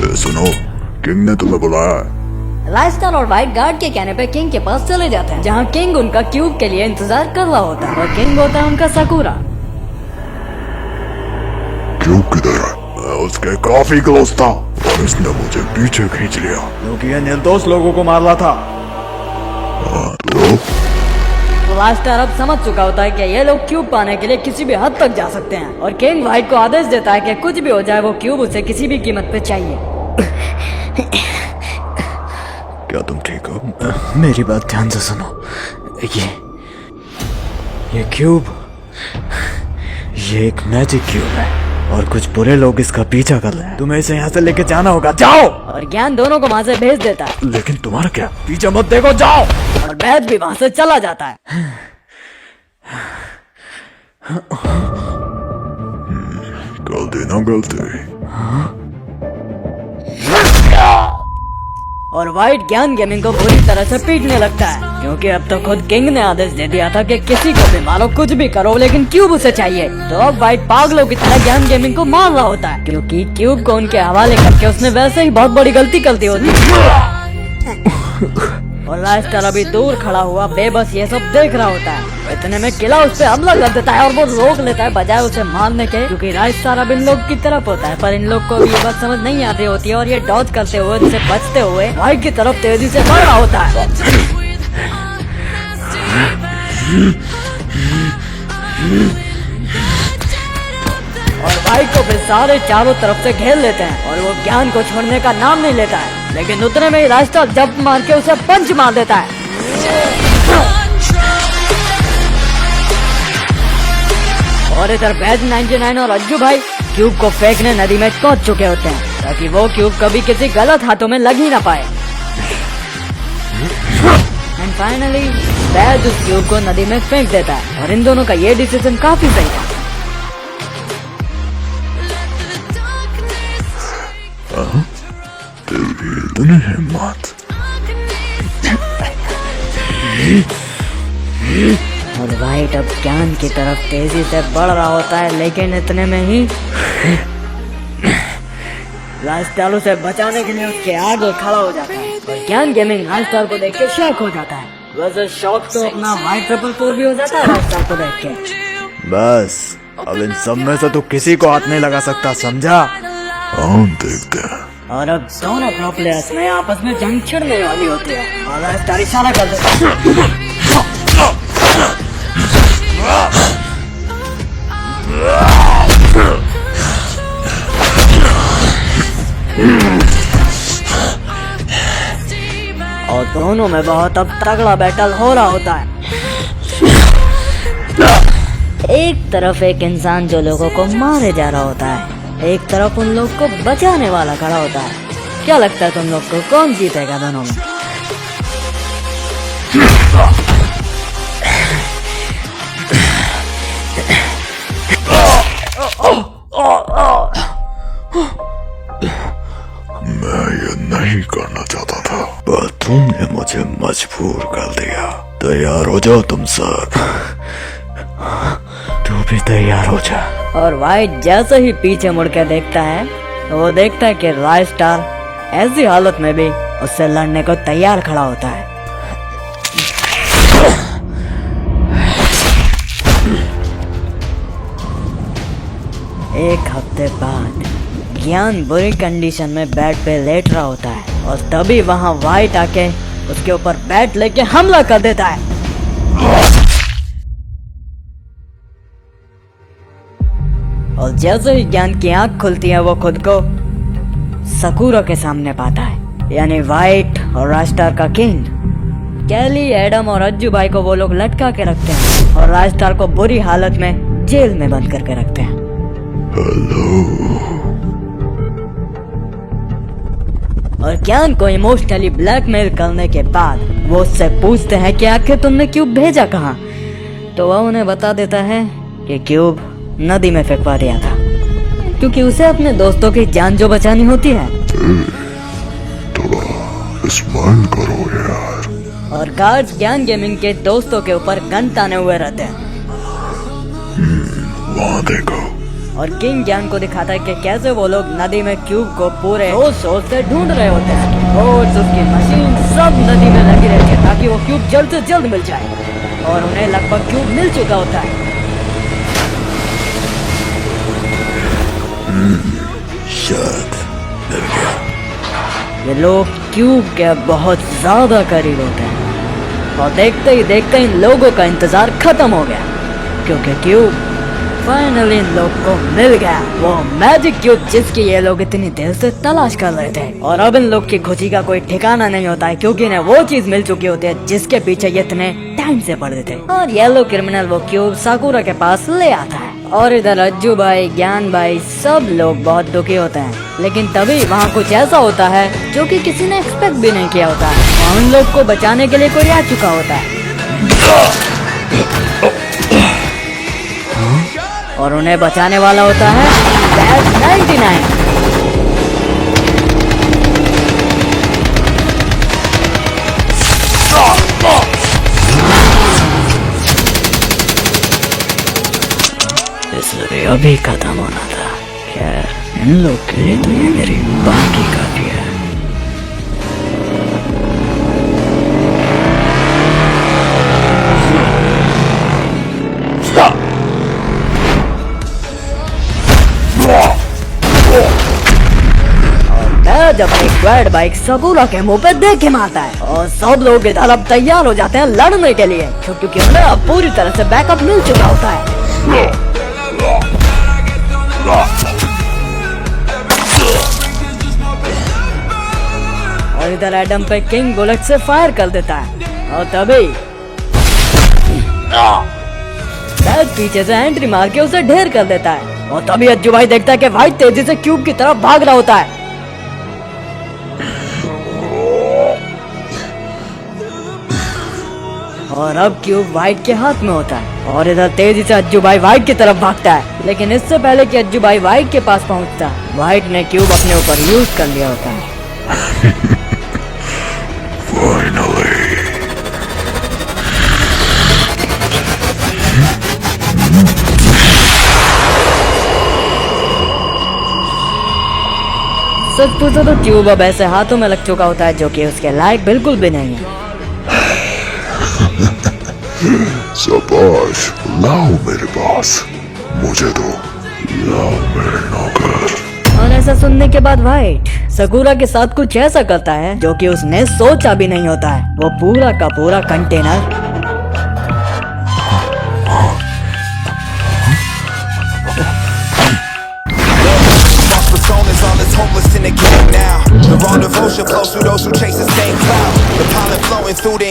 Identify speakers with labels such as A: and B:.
A: सुनो, किंग ने तुम्हें बुलाया है।
B: राइस्टार और व्हाइट गार्ड के कहने पे किंग के पास चले जाते हैं, जहाँ किंग उनका क्यूब के लिए इंतजार कर रहा होता है और किंग होता है उनका साकुरा।
A: क्यूब किधर है? मैं उसके काफी क्लोज था और इसने मुझे पीछे खींच लिया
C: क्योंकि ये निर्दोष लोगों को मार रहा था।
A: तो
B: राइस्टार अब समझ चुका होता है कि ये लोग क्यूब पाने के लिए किसी भी हद तक जा सकते हैं और किंग व्हाइट को आदेश देता है कि कुछ भी हो जाए वो क्यूब उसे किसी भी कीमत पे चाहिए।
A: क्या तुम ठीक हो?
C: मेरी बात ध्यान से सुनो। ये क्यूब, ये एक मैजिक क्यूब है और कुछ बुरे लोग इसका पीछा कर रहे हैं। तुम्हें इसे यहाँ से लेके जाना होगा, जाओ।
B: और ज्ञान दोनों को वहाँ से भेज देता है
C: लेकिन तुम्हारा क्या? पीछे मत देखो, जाओ।
B: और बैद भी वहाँ से चला जाता है।
A: गलती ना गलती।
B: और व्हाइट ज्ञान गेमिंग को बुरी तरह से पीटने लगता है, क्योंकि अब तो खुद किंग ने आदेश दे दिया था कि किसी को भी मारो, कुछ भी करो, लेकिन क्यूब उसे चाहिए। तो अब व्हाइट पागलों की तरह ज्ञान गेमिंग को मार रहा होता है, क्योंकि क्यूब को उनके हवाले करके उसने वैसे ही बहुत बड़ी गलती कर दी होती है। और राइस्टार अभी दूर खड़ा हुआ बेबस ये सब देख रहा होता है। इतने में किला उस पे हमला कर देता है और वो रोक लेता है बजाय उसे मारने के, क्योंकि राइस्टार अब इन लोग की तरफ होता है। पर इन लोग को ये बात समझ नहीं आती होती है और ये डॉज करते हुए, उनसे बचते हुए व्हाइट की तरफ तेजी से बढ़ रहा होता है। और व्हाइट को फिर सारे चारों तरफ से घेर लेते हैं और वो ज्ञान को छोड़ने का नाम नहीं लेता है। लेकिन उतने में ही राइस्टार जंप मार के उसे पंच मार देता है। और इधर बैद 99 और अज्जू भाई क्यूब को फेंकने नदी में पहुंच चुके होते हैं, ताकि वो क्यूब कभी किसी गलत हाथों में लग ही ना पाए। एंड फाइनली बैद उस क्यूब को नदी में फेंक देता है और इन दोनों का ये डिसीजन काफी सही था।
A: तेरी इतनी हिम्मत।
B: और व्हाइट अब ज्ञान की तरफ तेजी से बढ़ रहा होता है, लेकिन इतने में ही राइस्टार उसे बचाने के लिए उसके आगे खड़ा हो जाता है और ज्ञान गेमिंग राइस्टार को देख के शॉक हो जाता है। वैसे शॉक तो अपना व्हाइट 444 भी हो जाता है राइस्टार को देख के।
C: बस अब इन सब में से तो किसी को हाथ नहीं लगा सकता, समझा?
A: हाँ, देखते हैं।
B: और अब दोनों प्रो प्लेयर्स में आपस में जंग छिड़ने वाली होती है और राइस्टार इशारा कर देता है। और दोनों में बहुत अब तगड़ा बैटल हो रहा होता है। एक तरफ एक इंसान जो लोगों को मारे जा रहा होता है, एक तरफ उन लोग को बचाने वाला खड़ा होता है। क्या लगता है तुम लोग को कौन जीतेगा दोनों में?
A: मैं ये नहीं करना चाहता था, पर तुमने मुझे मजबूर कर दिया। तैयार हो जाओ तुम सब।
C: तू भी तैयार हो जा।
B: और व्हाइट जैसे ही पीछे मुड़ के देखता है, वो देखता है कि राइस्टार ऐसी हालत में भी उससे लड़ने को तैयार खड़ा होता है। एक हफ्ते बाद ज्ञान बुरी कंडीशन में बेड पे लेट रहा होता है और तभी वहां व्हाइट आके उसके ऊपर बैट लेके हमला कर देता है। और जैसे ही ज्ञान की आंख खुलती है, वो खुद को साकुरा के सामने पाता है, यानी व्हाइट और राइस्टार का किंग। कैली, एडम और अज्जू भाई को वो लोग लटका के रखते हैं और राइस्टार को बुरी हालत में जेल में बंद करके रखते हैं। और ज्ञान को इमोशनली ब्लैकमेल करने के बाद वो उससे पूछते हैं कि आखिर तुमने क्यूब भेजा कहाँ? तो वह उन्हें बता देता है कि क्यूब नदी में फेंकवा दिया था, क्योंकि उसे अपने दोस्तों की जान जो बचानी होती है।
A: थोड़ा स्माइल करो यार।
B: और गार्ड्स ज्ञान गेमिंग के दोस्तों के ऊपर गन ताने हुए रहते हैं।
A: वहाँ देखो।
B: और किंग ज्ञान को दिखाता है कि कैसे वो लोग नदी में क्यूब को पूरे सोच से ढूंढ रहे होते हैं। और उसकी मशीन सब नदी में लगी रहती है ताकि वो क्यूब जल्द से जल्द मिल जाए और उन्हें लगभग क्यूब मिल चुका होता है।
A: शायद मिल गया।
B: ये लोग क्यूब के बहुत ज्यादा करीब होते हैं और देखते ही देखते इन लोगों का इंतजार खत्म हो गया क्योंकि क्यूब फाइनली इन लोग को मिल गया। वो मैजिक क्यूब जिसकी ये लोग इतनी देर से तलाश कर रहे थे। और अब इन लोग की खुशी का कोई ठिकाना नहीं होता है क्योंकि इन्हें वो चीज मिल चुकी होती है जिसके पीछे ये इतने टाइम से पड़े थे। और येलो क्रिमिनल वो क्यूब साकुरा के पास ले आता है और इधर अज्जू भाई, ज्ञान भाई सब लोग बहुत दुखी होते हैं। लेकिन तभी वहाँ कुछ ऐसा होता है जो कि किसी ने एक्सपेक्ट भी नहीं किया होता है। और उन लोग को बचाने के लिए कोई आ चुका होता है और उन्हें बचाने वाला होता है बैट 99। इसलिए अभी खत्म होना था। खैर इन लोग के लिए तो ये मेरी बाकी काफी है। जब एक क्वाड बाइक साकुरा के मुंह पे देख के मारता है और सब लोग इधर अब तैयार हो जाते हैं लड़ने के लिए क्योंकि उन्हें अब पूरी तरह से बैकअप मिल चुका होता है। और इधर एडम पे किंग बुलेट से फायर कर देता है और तभी बैट पीछे से एंट्री मार के उसे ढेर कर देता है। और तभी अज्जू भाई देखता है कि व्हाइट तेजी से क्यूब की तरफ भाग रहा होता है। और अब क्यूब व्हाइट के हाथ में होता है और इधर तेजी से अज्जू भाई व्हाइट की तरफ भागता है। लेकिन इससे पहले कि अज्जू भाई व्हाइट के पास पहुंचता है, व्हाइट ने क्यूब अपने ऊपर यूज कर लिया होता है। सच पूछो तो क्यूब अब ऐसे हाथों में लग चुका होता है जो कि उसके लायक बिल्कुल भी नहीं है।
A: शाबाश, लाओ मेरे पास, मुझे दो, लाओ मेरे नौकर।
B: और ऐसा सुनने के बाद व्हाइट साकुरा के साथ कुछ ऐसा करता है जो कि उसने सोचा भी नहीं होता है। वो पूरा का पूरा container
D: homeless in the game now. The raw devotion flows through those who chase the same cloud. The pollen flowing through the